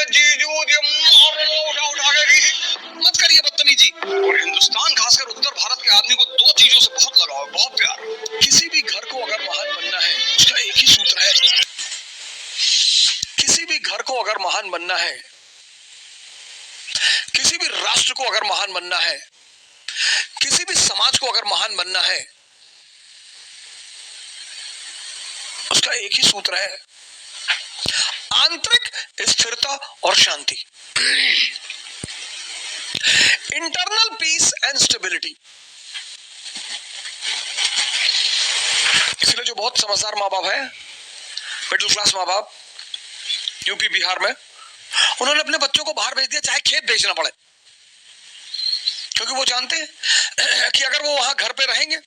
जीजू उठा उठा के मत करिए बदतमीजी। और हिंदुस्तान खासकर उत्तर भारत के आदमी को दो चीजों से बहुत लगाव है, बहुत प्यार। किसी भी घर को अगर महान बनना है उसका एक ही सूत्र है, किसी भी घर को अगर महान बनना है, किसी भी राष्ट्र को अगर महान बनना है, किसी भी समाज को अगर महान बनना है, उसका एक ही सूत्र है, आंतरिक स्थिरता और शांति, इंटरनल पीस एंड स्टेबिलिटी। इसलिए जो बहुत समझदार माँ बाप है, मिडिल क्लास माँ बाप यूपी बिहार में, उन्होंने अपने बच्चों को बाहर भेज दिया, चाहे खेत बेचना पड़े, क्योंकि वो जानते हैं कि अगर वो वहां घर पे रहेंगे,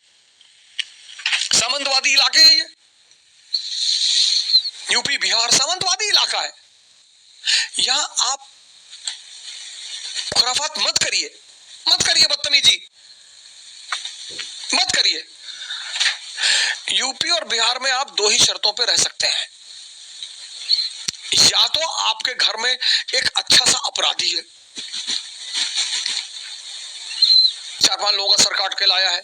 सामंतवादी इलाके हैं ये, यूपी बिहार सामंतवादी इलाका है, यहां आप खुराफात मत करिए, मत करिए बदतमीजी, मत करिए। यूपी और बिहार में आप दो ही शर्तों पे रह सकते हैं, या तो आपके घर में एक अच्छा सा अपराधी है, 4-5 लोगों का सर काट के लाया है,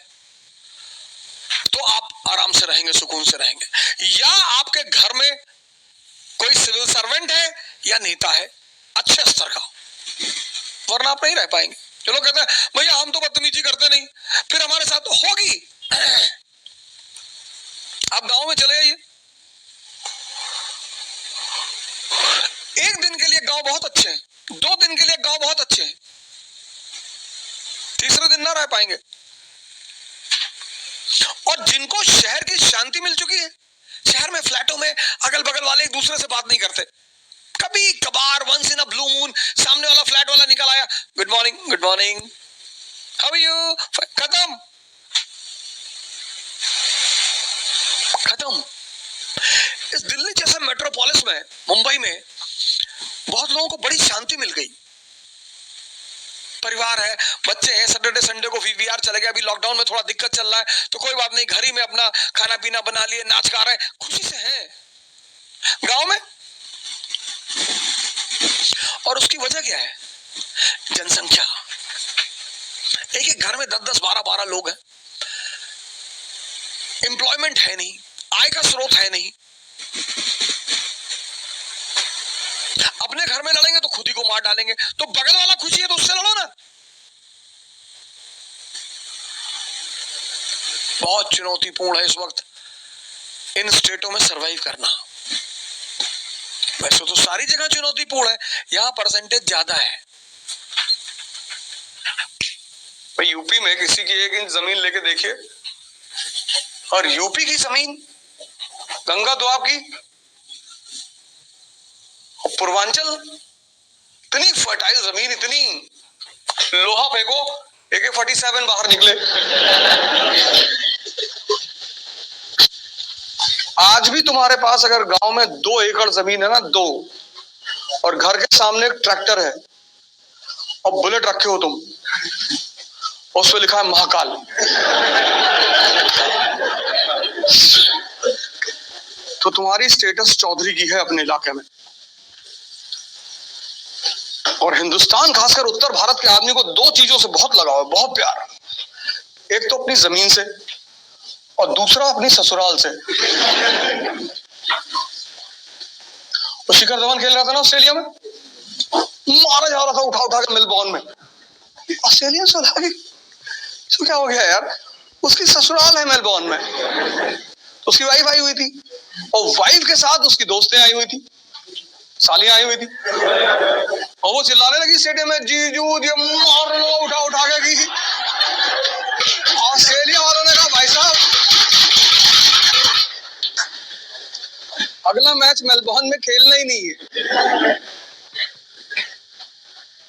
तो आप आराम से रहेंगे, सुकून से रहेंगे, या आपके घर में कोई सिविल सर्वेंट है या नेता है अच्छे स्तर का, वरना आप नहीं रह पाएंगे। जो लोग कहते हैं भैया हम तो बदतमीजी करते नहीं, फिर हमारे साथ तो होगी। आप गांव में चले जाइए, एक दिन के लिए गांव बहुत अच्छे हैं, 2 दिन के लिए गांव बहुत अच्छे हैं, तीसरे दिन ना रह पाएंगे। और जिनको शहर की शांति मिल चुकी है, शहर में फ्लैटों में अगल बगल वाले एक दूसरे से बात नहीं करते, कभी कभार once in a blue moon सामने वाला फ्लैट वाला निकल आया, good morning how are you, खत्म खत्म। इस दिल्ली जैसे मेट्रोपोलिस में, मुंबई में बहुत लोगों को बड़ी शांति मिल गई, परिवार है, बच्चे हैं, सैटरडे संडे को वीवीआर चले गए, अभी लॉकडाउन में थोड़ा दिक्कत चल रहा है तो कोई बात नहीं, घर ही में अपना खाना पीना बना लिए, नाच गा रहे हैं, खुशी से हैं गांव में। और उसकी वजह क्या है? जनसंख्या। एक एक घर में 10-10, 12-12 लोग हैं, एम्प्लॉयमेंट है नहीं, आय का स्रोत है नहीं, अपने घर में लड़ेंगे तो खुद ही को मार डालेंगे, तो बगल वाला खुशी है तो उससे लड़ो ना। बहुत चुनौतीपूर्ण है इस वक्त इन स्टेटों में सरवाइव करना। वैसे तो सारी जगह चुनौतीपूर्ण है, यहां परसेंटेज ज्यादा है। भाई यूपी में किसी की 1 इंच जमीन लेके देखिए, और यूपी की जमीन गंगा दोआब की, पूर्वांचल, इतनी फर्टाइल जमीन, इतनी, लोहा फेंको AK-47 बाहर निकले। आज भी तुम्हारे पास अगर गांव में 2 एकड़ जमीन है ना, 2, और घर के सामने एक ट्रैक्टर है और बुलेट रखे हो तुम, उस पर लिखा है महाकाल, तो तुम्हारी स्टेटस चौधरी की है अपने इलाके में। और हिंदुस्तान खासकर उत्तर भारत के आदमी को दो चीजों से बहुत लगाव है, बहुत प्यार। एक तो अपनी जमीन से और दूसरा अपनी ससुराल से। वो शिखर धवन खेल रहा था ना ऑस्ट्रेलिया में, मारा जा रहा था उठा उठा के मेलबोर्न में, ऑस्ट्रेलियन से लगा तो क्या हो गया यार, उसकी ससुराल है मेलबोर्न में, तो उसकी वाइफ आई हुई थी और वाइफ के साथ उसकी दोस्तें आई हुई थी, सालियां आई हुई थी, और वो चिल्लाने लगी स्टेडियम में, जीजू मार लो उठा उठा के की। ऑस्ट्रेलिया वालों ने कहा भाई साहब अगला मैच मेलबोर्न में खेलना ही नहीं है।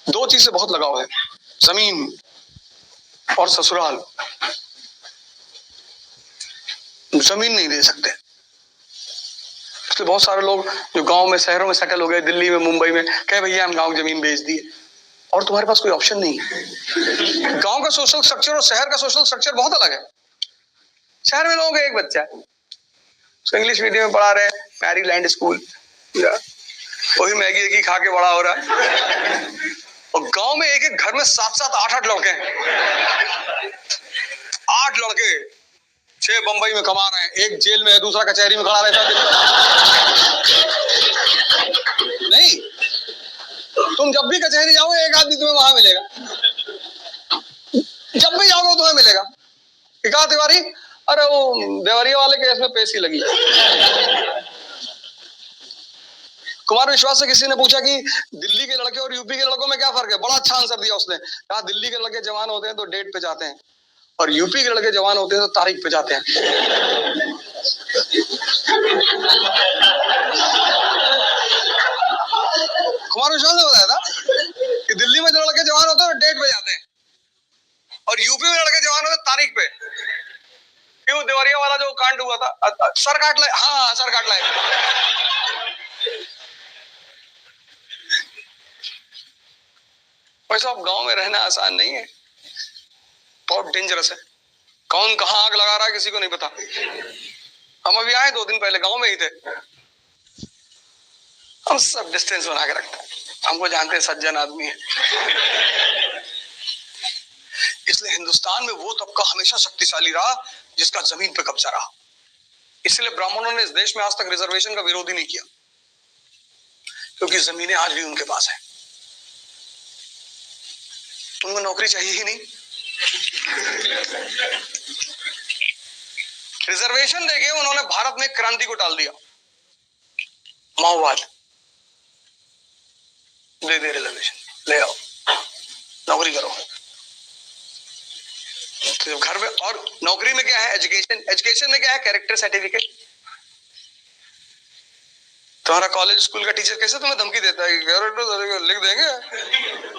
2 चीज से बहुत लगाव है, जमीन और ससुराल। जमीन नहीं दे सकते, इसलिए बहुत सारे लोग जो गांव में, शहरों में सेटल हो गए, दिल्ली में, मुंबई में, कहे भैया हम गांव जमीन बेच दिए, और तुम्हारे पास कोई ऑप्शन नहीं है। गांव का सोशल स्ट्रक्चर और शहर का सोशल स्ट्रक्चर बहुत अलग है। शहर में लोगों का एक बच्चा है, उसको इंग्लिश मीडियम में पढ़ा रहे हैं, मैरीलैंड स्कूल, वही मैगी एक ही खा के बड़ा हो रहा है। और गांव में एक एक घर में 7-7 8-8 लड़के हैं। 8 लड़के, 6 बंबई में कमा रहे हैं, एक जेल में है, दूसरा कचहरी में खड़ा रहता है। नहीं, तुम जब भी कचहरी जाओगे एक आदमी तुम्हें वहां मिलेगा, जब भी जाओगे तुम्हें मिलेगा कि कहा तिवारी, अरे वो देवरिया वाले केस में पेशी लगी। कुमार विश्वास से किसी ने पूछा कि दिल्ली के लड़के और यूपी के लड़कों में क्या फर्क है, बड़ा अच्छा आंसर दिया उसने, कहा दिल्ली के लड़के जवान होते हैं तो डेट पे जाते हैं और यूपी के लड़के जवान होते हैं तो तारीख पे जाते हैं। कुमार विश्वास ने बताया था कि दिल्ली में जो लड़के जवान होते हैं वो डेट पे जाते हैं और यूपी में लड़के जवान होते हैं तारीख पे। क्यों, देवरिया वाला जो कांड हुआ था, सर काट लाए, हाँ सर काट लाए। वैसे अब गांव में रहना आसान नहीं है, बहुत डेंजरस है। कौन कहां आग लगा रहा है किसी को नहीं पता। हम अभी आए 2 दिन पहले, गांव में ही थे। हम सब डिस्टेंस बना के रखते हैं, हमको जानते हैं सज्जन आदमी है। इसलिए हिंदुस्तान में वो तबका हमेशा शक्तिशाली रहा जिसका जमीन पे कब्जा रहा। इसलिए ब्राह्मणों ने इस देश में आज तक रिजर्वेशन का विरोध ही नहीं किया, क्योंकि जमीनें आज भी उनके पास है। उनको नौकरी चाहिए ही नहीं। रिजर्वेशन देके उन्होंने भारत में क्रांति को डाल दिया। माओवाद, दे दे रिजर्वेशन, ले आओ, नौकरी करो। तो घर में, और नौकरी में क्या है, एजुकेशन। एजुकेशन में क्या है, कैरेक्टर सर्टिफिकेट। तुम्हारा कॉलेज स्कूल का टीचर कैसे तुम्हें धमकी देता है कि लिख देंगे,